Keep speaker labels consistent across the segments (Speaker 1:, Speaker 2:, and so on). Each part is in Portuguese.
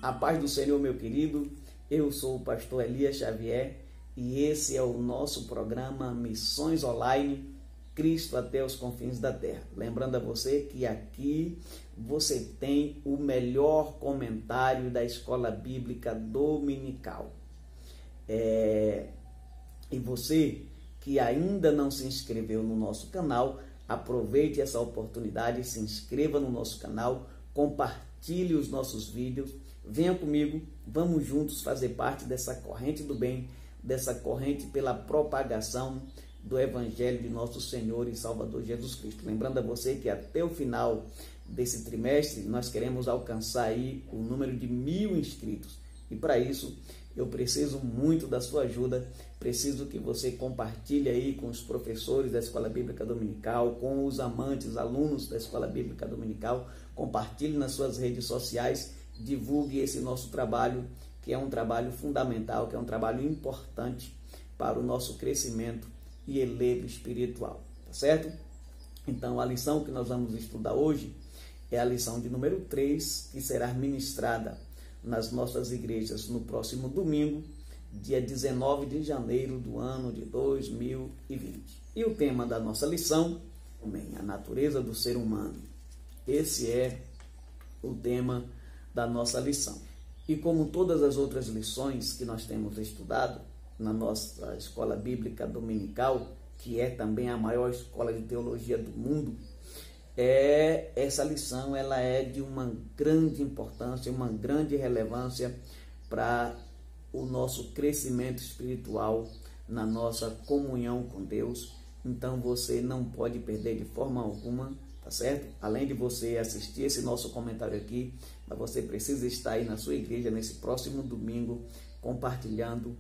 Speaker 1: A paz do Senhor, meu querido. Eu sou o pastor Elias Xavier e esse é o nosso programa Missões Online, Cristo até os confins da terra. Lembrando a você que aqui você tem o melhor comentário da Escola Bíblica Dominical. E você que ainda não se inscreveu no nosso canal, aproveite essa oportunidade, se inscreva no nosso canal, compartilhe os nossos vídeos, venha comigo, vamos juntos fazer parte dessa corrente do bem, dessa corrente pela propagação do Evangelho de nosso Senhor e Salvador Jesus Cristo. Lembrando a você que até o final desse trimestre nós queremos alcançar aí o número de 1000 inscritos. E para isso eu preciso muito da sua ajuda, preciso que você compartilhe aí com os professores da Escola Bíblica Dominical, com os amantes, alunos da Escola Bíblica Dominical, compartilhe nas suas redes sociais, divulgue esse nosso trabalho, que é um trabalho fundamental, que é um trabalho importante para o nosso crescimento e elevo espiritual, tá certo? Então, a lição que nós vamos estudar hoje é a lição de número 3, que será ministrada nas nossas igrejas no próximo domingo, dia 19 de janeiro do ano de 2020. E o tema da nossa lição, a natureza do ser humano. Esse é o tema da nossa lição. E como todas as outras lições que nós temos estudado na nossa Escola Bíblica Dominical, que é também a maior escola de teologia do mundo, essa lição ela é de uma grande importância, uma grande relevância para o nosso crescimento espiritual, na nossa comunhão com Deus. Então você não pode perder de forma alguma, tá certo? Além de você assistir esse nosso comentário aqui, mas você precisa estar aí na sua igreja nesse próximo domingo, compartilhando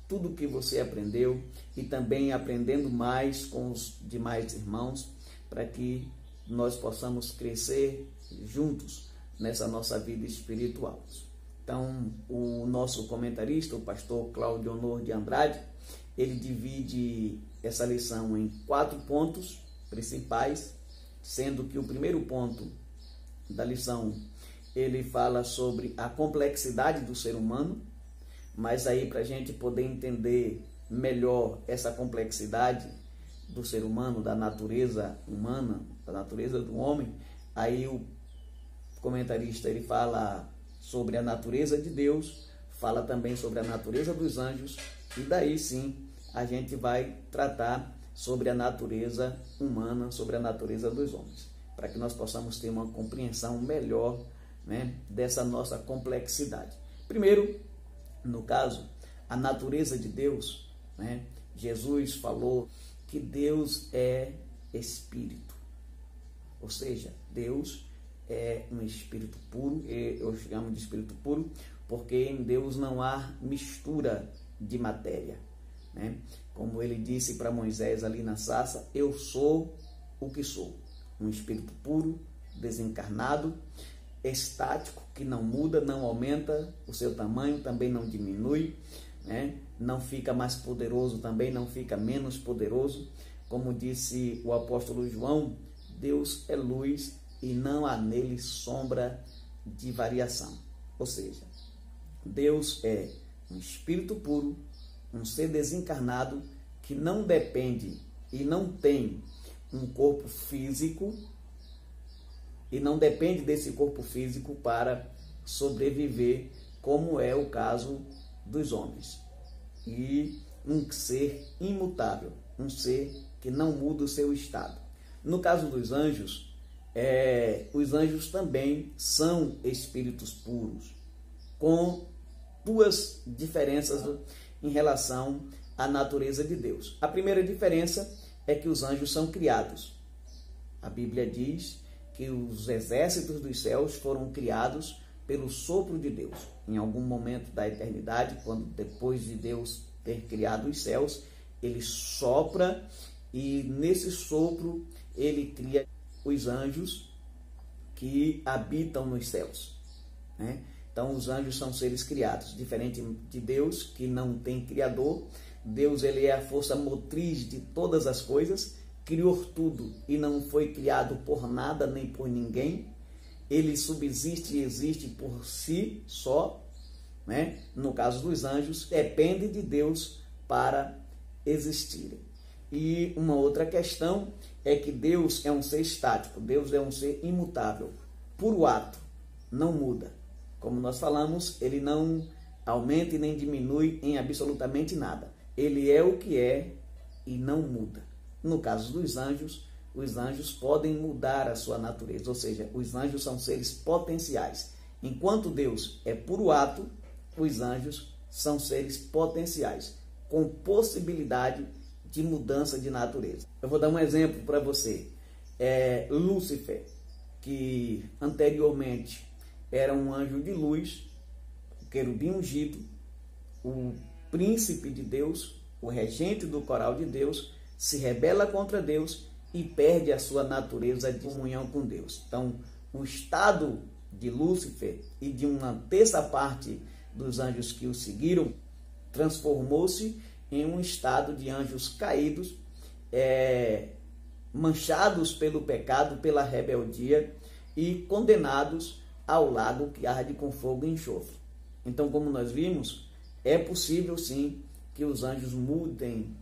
Speaker 1: tudo que você aprendeu e também aprendendo mais com os demais irmãos, para que nós possamos crescer juntos nessa nossa vida espiritual. Então, o nosso comentarista, o pastor Cláudio Honor de Andrade, ele divide essa lição em 4 pontos principais, sendo que o primeiro ponto da lição, ele fala sobre a complexidade do ser humano, mas aí para a gente poder entender melhor essa complexidade do ser humano, da natureza humana, da natureza do homem, aí o comentarista ele fala sobre a natureza de Deus, fala também sobre a natureza dos anjos, e daí sim a gente vai tratar sobre a natureza humana, sobre a natureza dos homens, para que nós possamos ter uma compreensão melhor, né, dessa nossa complexidade. Primeiro, no caso, a natureza de Deus, né, Jesus falou que Deus é espírito, ou seja, Deus é um espírito puro, eu chamo de espírito puro, porque em Deus não há mistura de matéria, né? Como ele disse para Moisés ali na sarça, eu sou o que sou, um espírito puro, desencarnado, estático, que não muda, não aumenta o seu tamanho, também não diminui, né? Não fica mais poderoso, também não fica menos poderoso. Como disse o apóstolo João, Deus é luz e não há nele sombra de variação. Ou seja, Deus é um espírito puro, um ser desencarnado que não depende e não tem um corpo físico e não depende desse corpo físico para sobreviver, como é o caso dos homens. E um ser imutável, um ser que não muda o seu estado. No caso dos anjos, os anjos também são espíritos puros, com 2 diferenças em relação à natureza de Deus. A primeira diferença é que os anjos são criados. A Bíblia diz que os exércitos dos céus foram criados pelo sopro de Deus. Em algum momento da eternidade, quando depois de Deus ter criado os céus, ele sopra e nesse sopro ele cria os anjos que habitam nos céus, né? Então os anjos são seres criados, diferente de Deus, que não tem criador. Deus ele é a força motriz de todas as coisas, criou tudo e não foi criado por nada nem por ninguém. ele subsiste e existe por si só, né? No caso dos anjos, depende de Deus para existirem. E uma outra questão é que Deus é um ser estático, Deus é um ser imutável, puro ato, não muda. Como nós falamos, ele não aumenta e nem diminui em absolutamente nada. Ele é o que é e não muda. No caso dos anjos, os anjos podem mudar a sua natureza, ou seja, os anjos são seres potenciais. Enquanto Deus é puro ato, os anjos são seres potenciais, com possibilidade de mudança de natureza. Eu vou dar um exemplo para você. Lúcifer, que anteriormente era um anjo de luz, o querubim ungido, o príncipe de Deus, o regente do coral de Deus, se rebela contra Deus e perde a sua natureza de comunhão com Deus. Então, o estado de Lúcifer e de uma terça parte dos anjos que o seguiram transformou-se em um estado de anjos caídos, manchados pelo pecado, pela rebeldia e condenados ao lago que arde com fogo e enxofre. Então, como nós vimos, é possível sim que os anjos mudem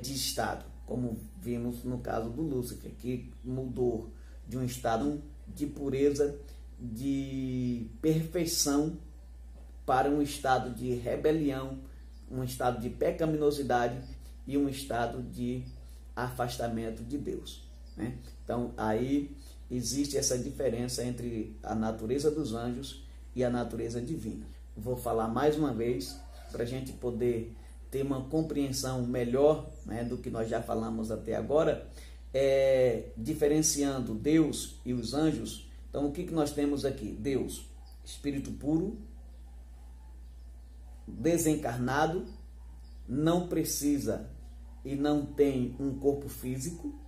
Speaker 1: de estado, como vimos no caso do Lúcifer, que mudou de um estado de pureza, de perfeição, para um estado de rebelião, um estado de pecaminosidade e um estado de afastamento de Deus, né? Então, aí existe essa diferença entre a natureza dos anjos e a natureza divina. Vou falar mais uma vez para a gente poder ter uma compreensão melhor, né, do que nós já falamos até agora, diferenciando Deus e os anjos. Então, o que nós temos aqui? Deus, espírito puro, desencarnado, não precisa e não tem um corpo físico,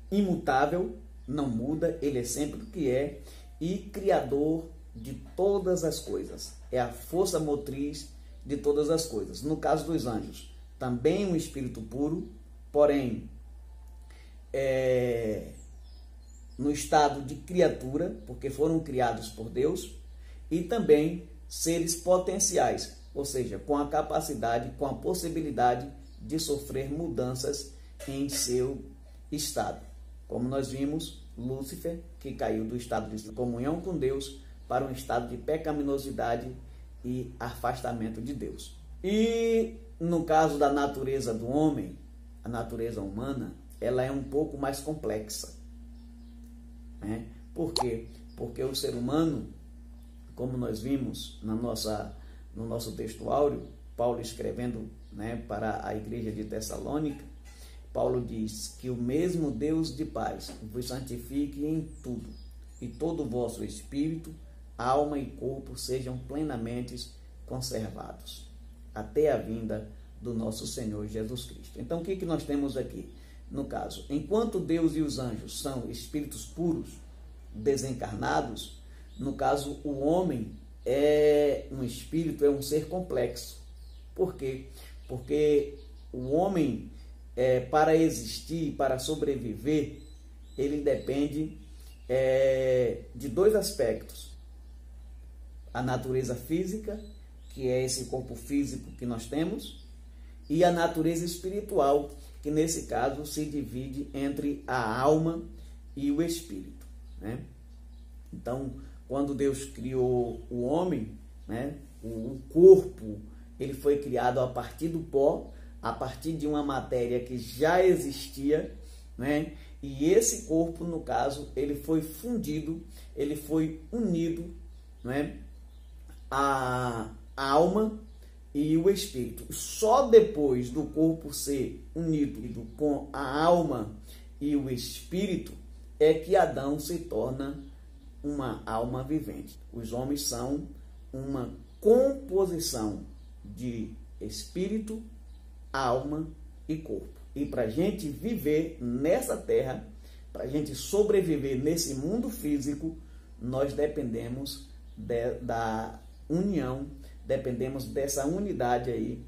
Speaker 1: imutável, não muda, ele é sempre o que é, e criador de todas as coisas, é a força motriz de todas as coisas. No caso dos anjos, também um espírito puro, porém no estado de criatura, porque foram criados por Deus, e também seres potenciais, ou seja, com a capacidade, com a possibilidade de sofrer mudanças em seu estado. Como nós vimos, Lúcifer, que caiu do estado de comunhão com Deus para um estado de pecaminosidade e afastamento de Deus. E no caso da natureza do homem, a natureza humana, ela é um pouco mais complexa, né? Por quê? Porque o ser humano, como nós vimos no nosso texto áureo, Paulo escrevendo, né, para a igreja de Tessalônica, Paulo diz que o mesmo Deus de paz vos santifique em tudo, e todo o vosso espírito, alma e corpo sejam plenamente conservados, até a vinda do nosso Senhor Jesus Cristo. Então, o que nós temos aqui? No caso, enquanto Deus e os anjos são espíritos puros, desencarnados, no caso, o homem é um espírito, é um ser complexo. Por quê? Porque o homem, para existir, para sobreviver, ele depende de dois aspectos. A natureza física, que é esse corpo físico que nós temos, e a natureza espiritual, que nesse caso se divide entre a alma e o espírito, né? Então, quando Deus criou o homem, né, o corpo, ele foi criado a partir do pó, a partir de uma matéria que já existia, né? E esse corpo, no caso, ele foi fundido, ele foi unido, né, a alma e o espírito. Só depois do corpo ser unido com a alma e o espírito é que Adão se torna uma alma vivente. Os homens são uma composição de espírito, alma e corpo. E para a gente viver nessa terra, para a gente sobreviver nesse mundo físico, nós dependemos da união, dependemos dessa unidade aí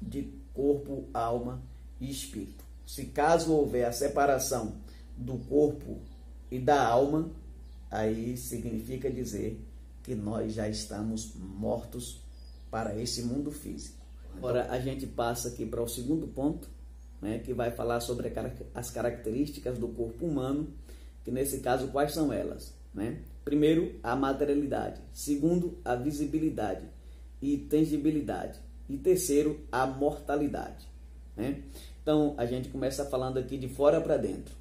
Speaker 1: de corpo, alma e espírito. Se caso houver a separação do corpo e da alma, aí significa dizer que nós já estamos mortos para esse mundo físico. Agora a gente passa aqui para o segundo ponto, né, que vai falar sobre as características do corpo humano, que nesse caso quais são elas, né? Primeiro, a materialidade. Segundo, a visibilidade e tangibilidade. E terceiro, a mortalidade, né? Então, a gente começa falando aqui de fora para dentro,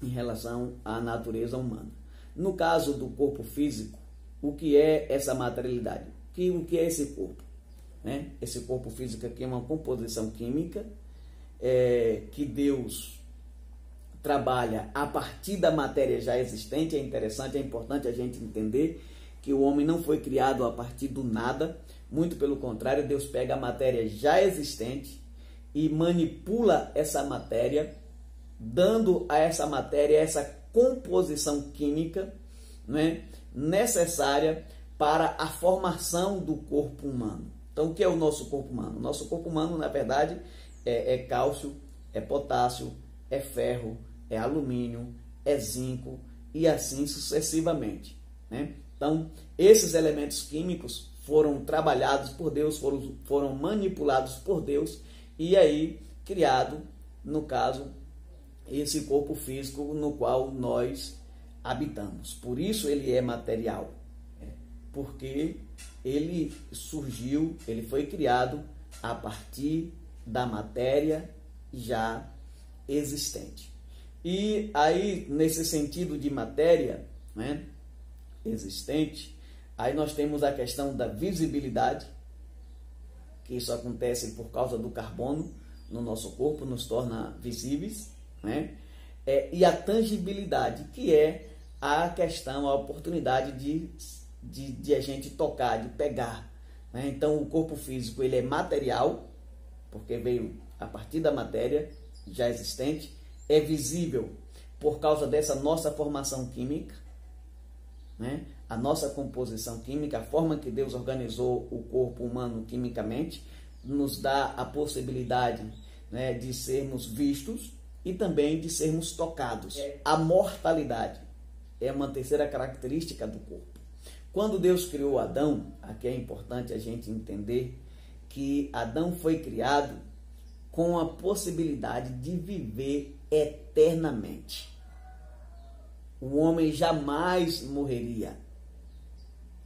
Speaker 1: em relação à natureza humana. No caso do corpo físico, o que é essa materialidade? O que é esse corpo? Né? Esse corpo físico aqui é uma composição química que Deus trabalha a partir da matéria já existente. É interessante, é importante a gente entender que o homem não foi criado a partir do nada, muito pelo contrário, Deus pega a matéria já existente e manipula essa matéria, dando a essa matéria essa composição química, né, necessária para a formação do corpo humano. Então, o que é o nosso corpo humano? O nosso corpo humano, na verdade, é cálcio, é potássio, é ferro, é alumínio, é zinco e assim sucessivamente, né? Então, esses elementos químicos foram trabalhados por Deus, foram manipulados por Deus e aí criado, no caso, esse corpo físico no qual nós habitamos. Por isso ele é material, porque ele surgiu, ele foi criado a partir da matéria já existente. E aí, nesse sentido de matéria, né, existente, aí nós temos a questão da visibilidade, que isso acontece por causa do carbono no nosso corpo, nos torna visíveis, né? E a tangibilidade, que é a questão, a oportunidade de a gente tocar, de pegar, né? Então, o corpo físico ele é material, porque veio a partir da matéria já existente, é visível por causa dessa nossa formação química, né? A nossa composição química, a forma que Deus organizou o corpo humano quimicamente, nos dá a possibilidade, né, de sermos vistos e também de sermos tocados. A mortalidade é uma terceira característica do corpo. Quando Deus criou Adão, aqui é importante a gente entender que Adão foi criado com a possibilidade de viver eternamente. O homem jamais morreria.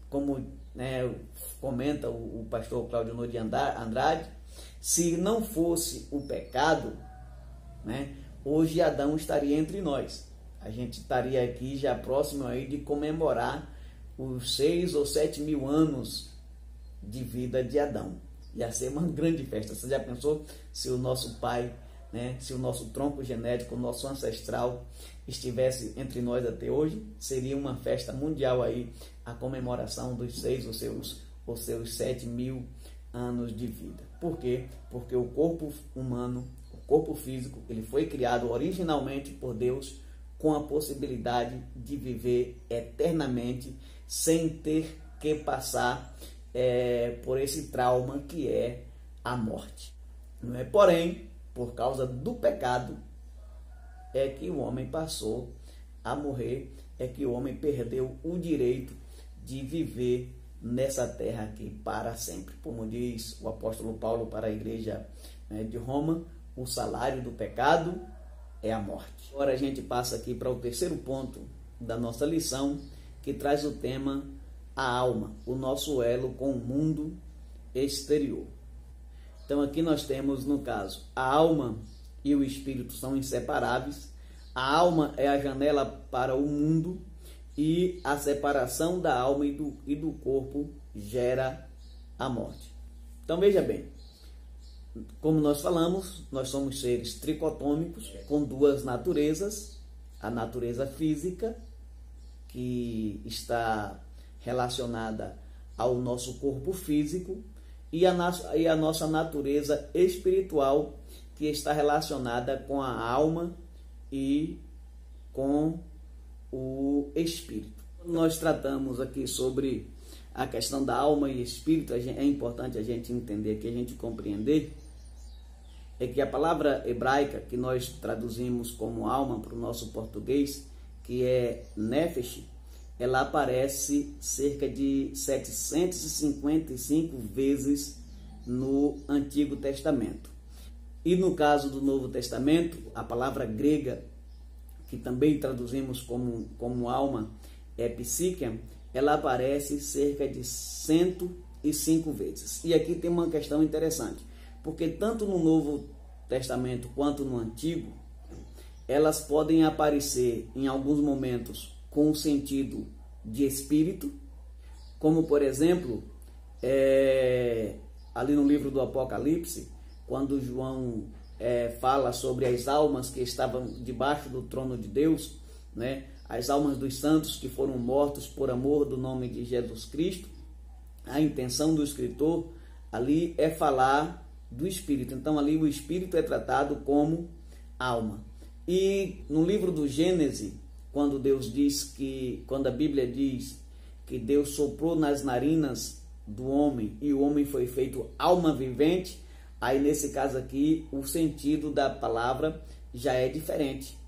Speaker 1: Como, né, comenta o pastor Claudio de Andrade, se não fosse o pecado, né, hoje Adão estaria entre nós. A gente estaria aqui já próximo aí de comemorar os 6 ou 7 mil anos de vida de Adão. Ia ser uma grande festa. Você já pensou se o nosso pai, né, se o nosso tronco genético, o nosso ancestral estivesse entre nós até hoje? Seria uma festa mundial aí, a comemoração dos 6 ou seus 7 mil anos de vida. Por quê? Porque o corpo humano, o corpo físico, ele foi criado originalmente por Deus com a possibilidade de viver eternamente sem ter que passar por esse trauma que é a morte. Não é? Porém, por causa do pecado, é que o homem passou a morrer, é que o homem perdeu o direito de viver nessa terra aqui para sempre. Como diz o apóstolo Paulo para a igreja, né, de Roma, o salário do pecado é a morte. Agora a gente passa aqui para o terceiro ponto da nossa lição, que traz o tema a alma, o nosso elo com o mundo exterior. Então aqui nós temos, no caso, a alma e o espírito são inseparáveis. A alma é a janela para o mundo e a separação da alma e do corpo gera a morte. Então veja bem, como nós falamos, nós somos seres tricotômicos com duas naturezas, a natureza física, que está relacionada ao nosso corpo físico, e a nossa natureza espiritual, que está relacionada com a alma e com o espírito. Nós tratamos aqui sobre a questão da alma e espírito. É importante a gente entender aqui, a gente compreender é que a palavra hebraica, que nós traduzimos como alma para o nosso português, que é nefesh, ela aparece cerca de 755 vezes no Antigo Testamento. E no caso do Novo Testamento, a palavra grega, que também traduzimos como alma, é psique, ela aparece cerca de 105 vezes. E aqui tem uma questão interessante, porque tanto no Novo Testamento quanto no Antigo, elas podem aparecer em alguns momentos com o sentido de espírito, como por exemplo, ali no livro do Apocalipse, quando João fala sobre as almas que estavam debaixo do trono de Deus, né? As almas dos santos que foram mortos por amor do nome de Jesus Cristo, a intenção do escritor ali é falar do espírito. Então ali o espírito é tratado como alma. E no livro do Gênesis, quando a Bíblia diz que Deus soprou nas narinas do homem e o homem foi feito alma vivente, aí nesse caso aqui o sentido da palavra já é diferente.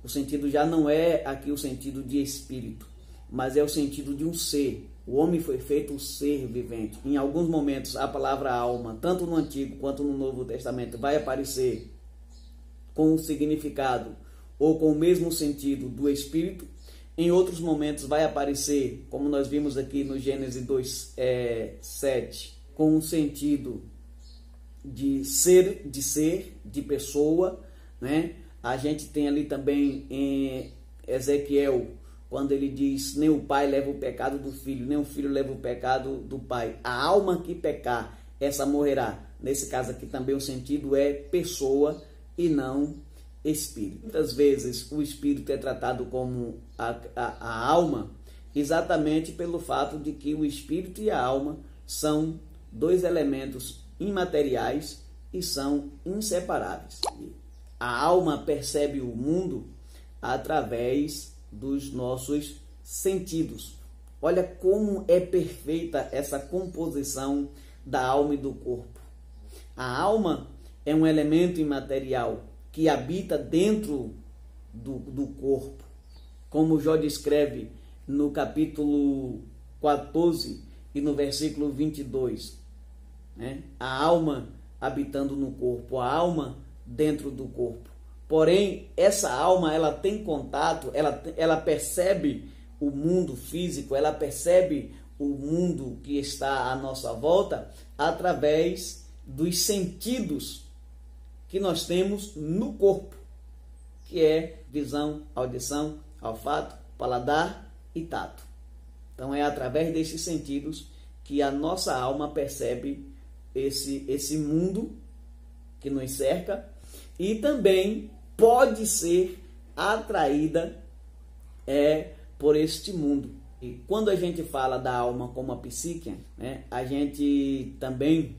Speaker 1: O sentido já não é aqui o sentido de espírito, mas é o sentido de um ser. O homem foi feito um ser vivente. Em alguns momentos a palavra alma, tanto no Antigo quanto no Novo Testamento, vai aparecer com o significado ou com o mesmo sentido do espírito. Em outros momentos vai aparecer, como nós vimos aqui no Gênesis 2:7, com o sentido de ser, de pessoa, né? A gente tem ali também em Ezequiel, quando ele diz: nem o pai leva o pecado do filho, nem o filho leva o pecado do pai. A alma que pecar, essa morrerá. Nesse caso aqui também o sentido é pessoa e não espírito. Muitas vezes o espírito é tratado como a alma, exatamente pelo fato de que o espírito e a alma são dois elementos imateriais e são inseparáveis. A alma percebe o mundo através dos nossos sentidos. Olha como é perfeita essa composição da alma e do corpo. A alma é um elemento imaterial que habita dentro do corpo. Como Jó descreve no capítulo 14 e no versículo 22. Né? A alma habitando no corpo, a alma dentro do corpo. Porém, essa alma, ela tem contato, ela percebe o mundo físico, ela percebe o mundo que está à nossa volta através dos sentidos que nós temos no corpo, que é visão, audição, olfato, paladar e tato. Então é através desses sentidos que a nossa alma percebe esse mundo que nos cerca e também pode ser atraída por este mundo. E quando a gente fala da alma como a psique, né, a gente também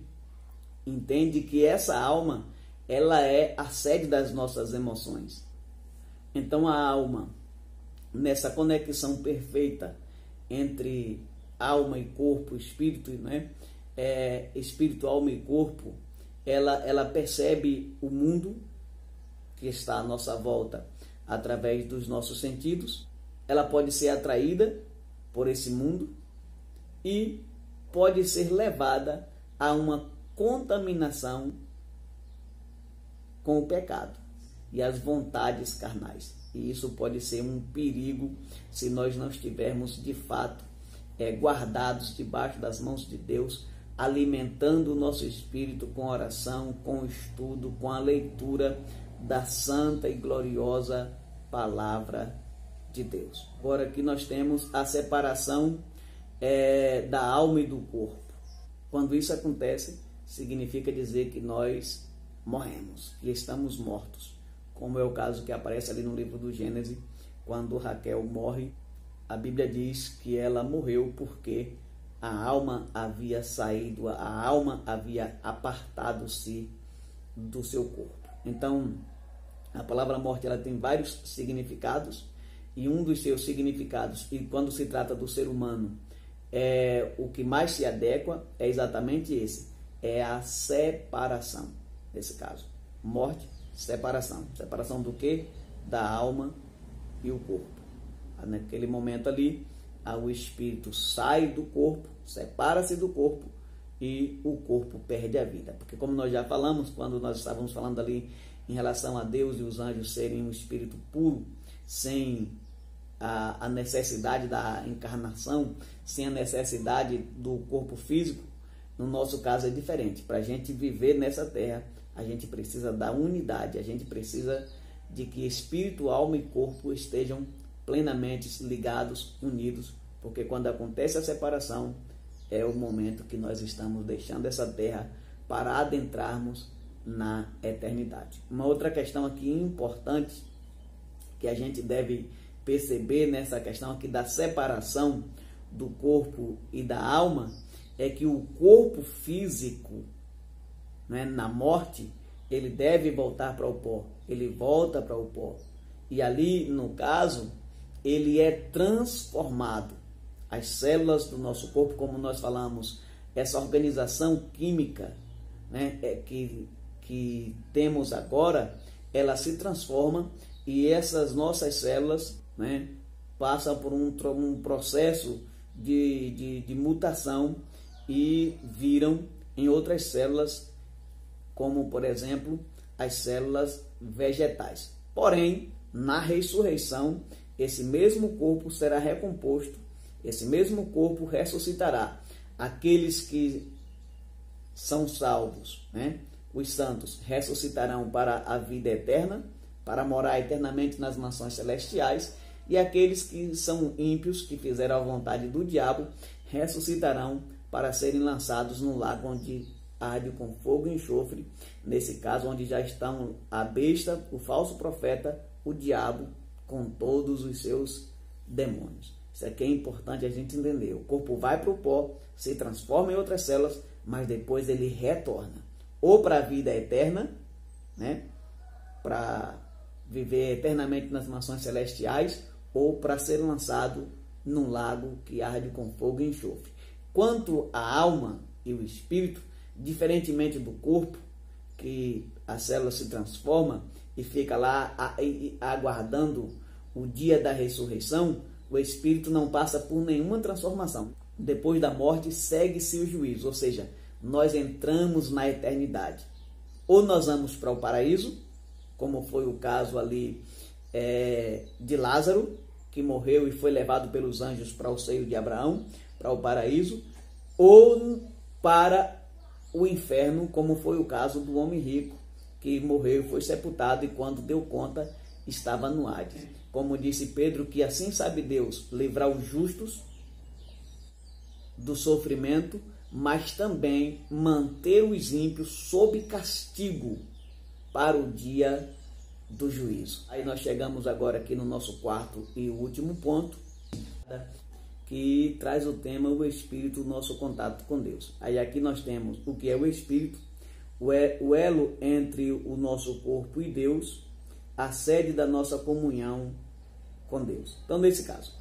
Speaker 1: entende que essa alma, ela é a sede das nossas emoções. Então a alma, nessa conexão perfeita entre alma e corpo, espírito, né, espírito, alma e corpo, ela percebe o mundo que está à nossa volta através dos nossos sentidos. Ela pode ser atraída por esse mundo e pode ser levada a uma contaminação com o pecado e as vontades carnais. E isso pode ser um perigo se nós não estivermos de fato guardados debaixo das mãos de Deus, alimentando o nosso espírito com oração, com estudo, com a leitura da santa e gloriosa palavra de Deus. Agora que nós temos a separação da alma e do corpo. Quando isso acontece, significa dizer que nós morremos, que estamos mortos, como é o caso que aparece ali no livro do Gênesis, quando Raquel morre. A Bíblia diz que ela morreu porque a alma havia saído, a alma havia apartado-se do seu corpo. Então, a palavra morte, ela tem vários significados, e um dos seus significados, e quando se trata do ser humano, o que mais se adequa é exatamente esse, é a separação, nesse caso. Morte, separação. Separação do quê? Da alma e o corpo. Naquele momento ali, o espírito sai do corpo, separa-se do corpo e o corpo perde a vida. Porque como nós já falamos, quando nós estávamos falando ali em relação a Deus e os anjos serem um espírito puro, sem a necessidade da encarnação, sem a necessidade do corpo físico, no nosso caso é diferente. Para a gente viver nessa terra, a gente precisa da unidade, a gente precisa de que espírito, alma e corpo estejam plenamente ligados, unidos, porque quando acontece a separação, é o momento que nós estamos deixando essa terra para adentrarmos na eternidade. Uma outra questão aqui importante que a gente deve perceber nessa questão aqui da separação do corpo e da alma é que o corpo físico, né, na morte, ele deve voltar para o pó, ele volta para o pó. E ali, no caso, ele é transformado. As células do nosso corpo, como nós falamos, essa organização química, né, que temos agora, ela se transforma e essas nossas células, né, passam por um processo de mutação e viram em outras células, como por exemplo as células vegetais. Porém, na ressurreição, esse mesmo corpo será recomposto, esse mesmo corpo ressuscitará. Aqueles que são salvos, né, os santos, ressuscitarão para a vida eterna, para morar eternamente nas mansões celestiais, e aqueles que são ímpios, que fizeram a vontade do diabo, ressuscitarão para serem lançados no lago onde arde com fogo e enxofre, nesse caso onde já estão a besta, o falso profeta, o diabo, com todos os seus demônios. Isso aqui é importante a gente entender. O corpo vai para o pó, se transforma em outras células, mas depois ele retorna, ou para a vida eterna, né, para viver eternamente nas mansões celestiais, ou para ser lançado num lago que arde com fogo e enxofre. Quanto à alma e o espírito, diferentemente do corpo, que a célula se transforma e fica lá aguardando o dia da ressurreição, o espírito não passa por nenhuma transformação. Depois da morte, segue-se o juízo, ou seja, nós entramos na eternidade. Ou nós vamos para o paraíso, como foi o caso ali de Lázaro, que morreu e foi levado pelos anjos para o seio de Abraão, para o paraíso, ou para o inferno, como foi o caso do homem rico, que morreu e foi sepultado e quando deu conta estava no Hades. Como disse Pedro, que assim sabe Deus livrar os justos do sofrimento, mas também manter os ímpios sob castigo para o dia do juízo. Aí nós chegamos agora aqui no nosso quarto e último ponto, que traz o tema o Espírito, o nosso contato com Deus. Aí aqui nós temos o que é o Espírito, o elo entre o nosso corpo e Deus, a sede da nossa comunhão com Deus. Então, nesse caso,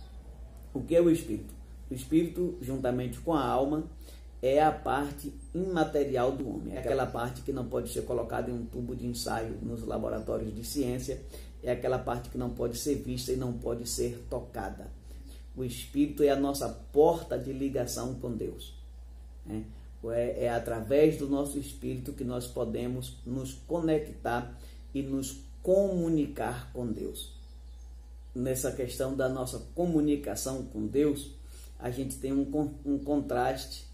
Speaker 1: o que é o Espírito? O Espírito, juntamente com a alma, é a parte imaterial do homem. É aquela parte que não pode ser colocada em um tubo de ensaio nos laboratórios de ciência. É aquela parte que não pode ser vista e não pode ser tocada. O Espírito é a nossa porta de ligação com Deus. É através do nosso Espírito que nós podemos nos conectar e nos comunicar com Deus. Nessa questão da nossa comunicação com Deus, a gente tem um contraste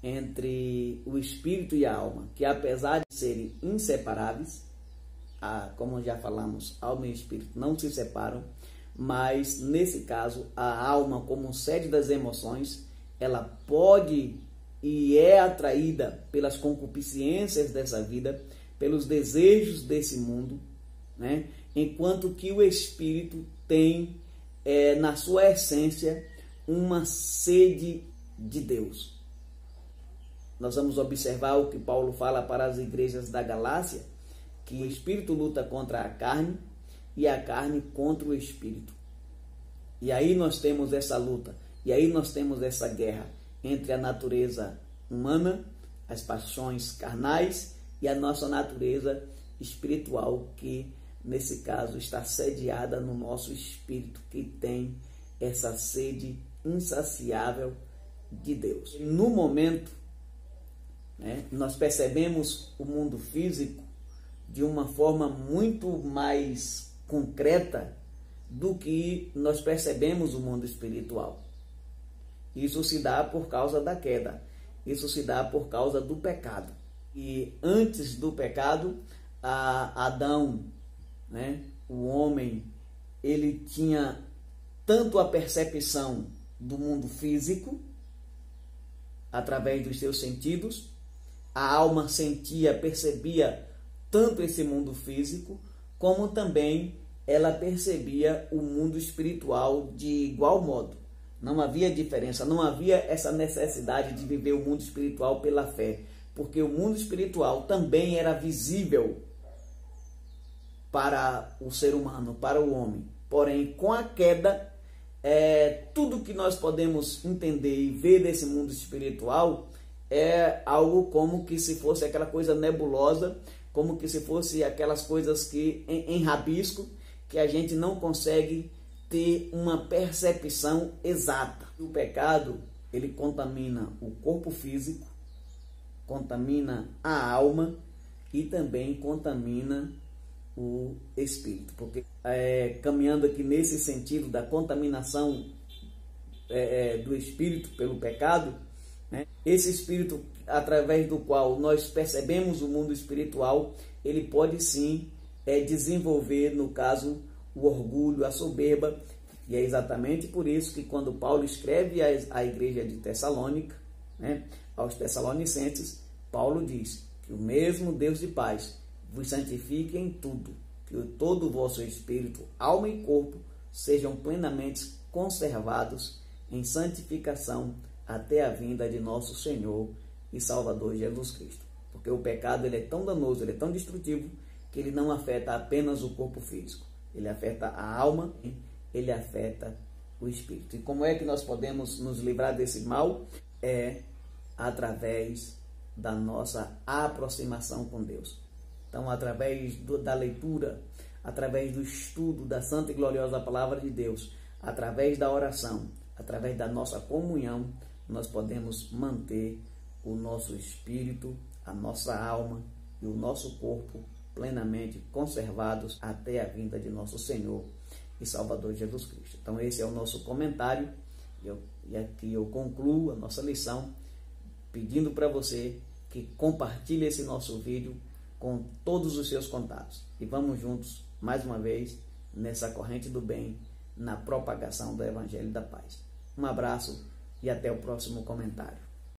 Speaker 1: entre o espírito e a alma, que apesar de serem inseparáveis, como já falamos, alma e espírito não se separam, mas nesse caso a alma, como sede das emoções, ela pode e é atraída pelas concupiscências dessa vida, pelos desejos desse mundo, né? Enquanto que o espírito tem na sua essência uma sede de Deus. Nós vamos observar o que Paulo fala para as igrejas da Galácia, que o espírito luta contra a carne e a carne contra o espírito. E aí nós temos essa luta, e aí nós temos essa guerra entre a natureza humana, as paixões carnais, e a nossa natureza espiritual que, nesse caso, está sediada no nosso espírito, que tem essa sede insaciável de Deus. No momento, nós percebemos o mundo físico de uma forma muito mais concreta do que nós percebemos o mundo espiritual. Isso se dá por causa da queda, isso se dá por causa do pecado. E antes do pecado, Adão, o homem, ele tinha tanto a percepção do mundo físico, através dos seus sentidos, a alma sentia, percebia tanto esse mundo físico, como também ela percebia o mundo espiritual de igual modo. Não havia diferença, não havia essa necessidade de viver o mundo espiritual pela fé, porque o mundo espiritual também era visível para o ser humano, para o homem. Porém, com a queda, tudo que nós podemos entender e ver desse mundo espiritual é algo como que se fosse aquela coisa nebulosa, como que se fosse aquelas coisas que em rabisco, que a gente não consegue ter uma percepção exata. O pecado, ele contamina o corpo físico, contamina a alma e também contamina o espírito, porque caminhando aqui nesse sentido da contaminação do espírito pelo pecado, esse espírito através do qual nós percebemos o mundo espiritual, ele pode sim desenvolver, no caso, o orgulho, a soberba. E é exatamente por isso que quando Paulo escreve à igreja de Tessalônica, aos Tessalonicenses, Paulo diz que o mesmo Deus de paz vos santifique em tudo, que todo o vosso espírito, alma e corpo sejam plenamente conservados em santificação até a vinda de nosso Senhor e Salvador Jesus Cristo. Porque o pecado, ele é tão danoso, ele é tão destrutivo, que ele não afeta apenas o corpo físico, ele afeta a alma, ele afeta o espírito. E como é que nós podemos nos livrar desse mal? É através da nossa aproximação com Deus. Então, através da leitura, através do estudo da santa e gloriosa palavra de Deus, através da oração, através da nossa comunhão, nós podemos manter o nosso espírito, a nossa alma e o nosso corpo plenamente conservados até a vinda de nosso Senhor e Salvador Jesus Cristo. Então, esse é o nosso comentário, e aqui eu concluo a nossa lição pedindo para você que compartilhe esse nosso vídeo com todos os seus contatos. E vamos juntos, mais uma vez, nessa corrente do bem, na propagação do Evangelho da Paz. Um abraço e até o próximo comentário.